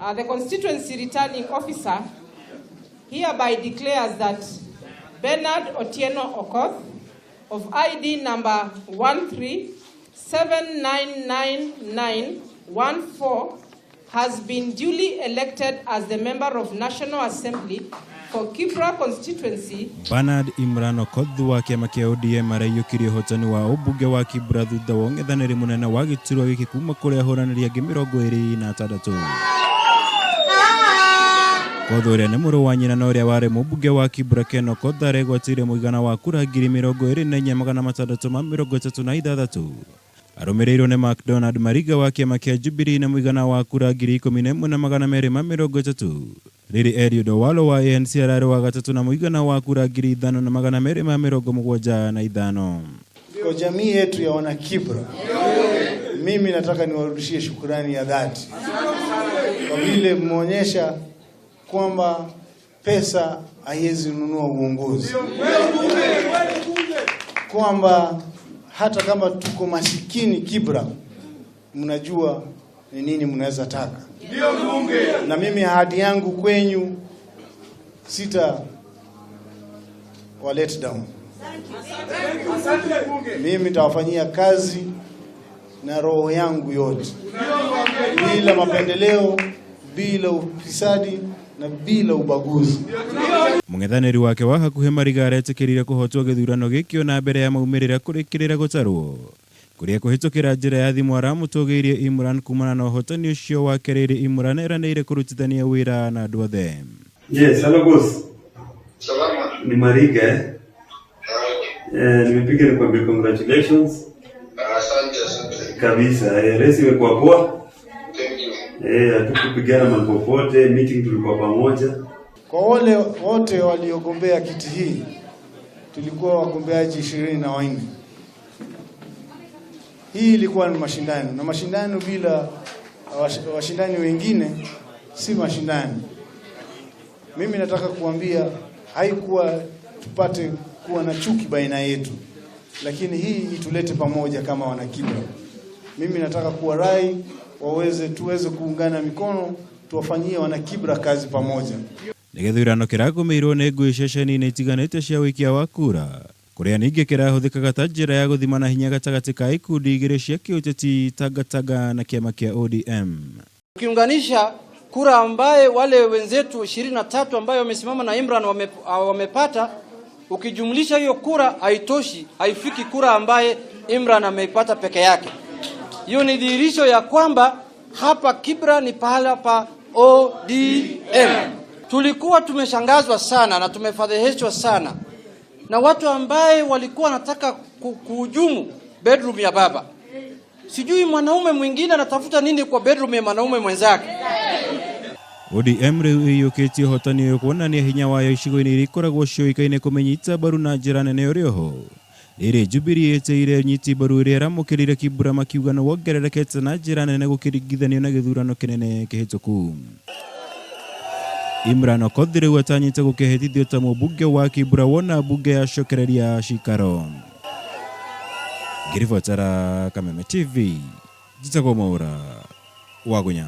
The constituency returning officer hereby declares that Bernard Otieno Okoth of ID number 13799914 has been duly elected as the member of National Assembly for Kibra constituency. Bernard Imran Okoth wa kiama kia ODM araiyukirie hotani wa ubunge wa Kibra thutha wa ung'ethanĩri munene wa gĩturwa gĩkĩ kuma kũrĩ ahũranĩri angĩ 26. Okoth ũrĩa nĩ mũrũ wa nyina na ũrĩa warĩ mũmbunge wa Kibra Ken Okoth aregwatĩire mũigana wa kura 24,636. Arũmĩrĩirwo nĩ McDonald Mariga wa kiama kia Jubilee na mũigana wa kura 11,230. Rĩrĩ Eliud Owalo wa ANC ararĩ wa gatatũ na mũigana wa kura 5,275. Kwa jamii yetu ya wana Kibra, mimi nataka niwarudishie shukrani ya dhati kwa vile mmeonyesha kwamba pesa haiwezi nunua uongozi, kwamba hata kama tuko masikini Kibra, mnajua ni nini mnaweza taka. Na mimi ahadi yangu kwenyu, sita wa let down. Mimi nitawafanyia kazi na roho yangu yote, bila mapendeleo, bila ufisadi na bila ubaguzi. Mũng'ethanĩri wake wa hakuhĩ Mariga aretĩkĩrire kũhotwo gĩthurano gĩkĩ na mbere ya maumĩrĩra kũrĩkĩrĩra gũtarwo kũrĩa kũhĩtũkĩra njĩra ya thimũ aramũtũgĩirie Imran kumana na ũhotani ũcio wake. Rĩrĩ Imran eranĩire kũrutithania wĩra na andũ othe. Yes, hello boss. Salama. Ni Mariga. Nimepiga nikwambie congratulations. Asante. Kabisa. Resi imekuwa poa. Thank you. Hatukupigana mahali popote, meeting tulikuwa pamoja. Kwa wale wote waliogombea kiti hii, tulikuwa wagombeaji 24. Hii ilikuwa ni mashindano, na mashindano bila washindani wengine si mashindano. Mimi nataka kuambia haikuwa tupate kuwa na chuki baina yetu, lakini hii itulete pamoja kama wana Kibra. Mimi nataka kuwa rai tuweze kuungana mikono, tuwafanyie wana Kibra kazi pamoja. Gĩthurano kĩragũmĩirwo nĩ ngũĩ ceceni-inĩ itiganĩte cia ũikia wa kura, kũrĩa ningĩ kĩrahũthĩkaga ta njĩra ya gũthimana hinya gatagatĩ ka ikundi igĩrĩ cia kĩũteti Tangatanga na kiama kia ODM. Ukiunganisha kura ambaye wale wenzetu 23 ambayo wamesimama na Imran wamepata, ukijumlisha hiyo kura haitoshi, haifiki kura ambaye Imran ameipata peke yake. Hiyo ni dhihirisho ya kwamba hapa Kibra ni pahala pa ODM. Tulikuwa tumeshangazwa sana na tumefadhihishwa sana na watu ambaye walikuwa wanataka kuhujumu bedroom ya baba. Sijui mwanaume mwingine anatafuta nini kwa bedroom ya mwanaume mwenzake. ODM rĩu ĩiyũkĩtie ũhotani ũyũ kuonania hinya wayo icigo-inĩ iria ikoragwo cioĩkaine kũmenyita mbaru na njĩra nene ũrĩ oho. Rĩrĩ Jubilee ĩteire nyiti mbaru ĩrĩa ĩramũkĩrire Kibra makiuga nĩ wongererekete na njĩra nene gũkĩringithanio na gĩthurano kĩnene kĩhĩtũku. Imran Okoth rĩu atanyĩte gũkĩhĩtithio ta mũmbunge wa Kibra wona mbunge yacokereria cikaro. Ngĩribotera Kameme TV, njĩtagwo Mwaura wa Gunya.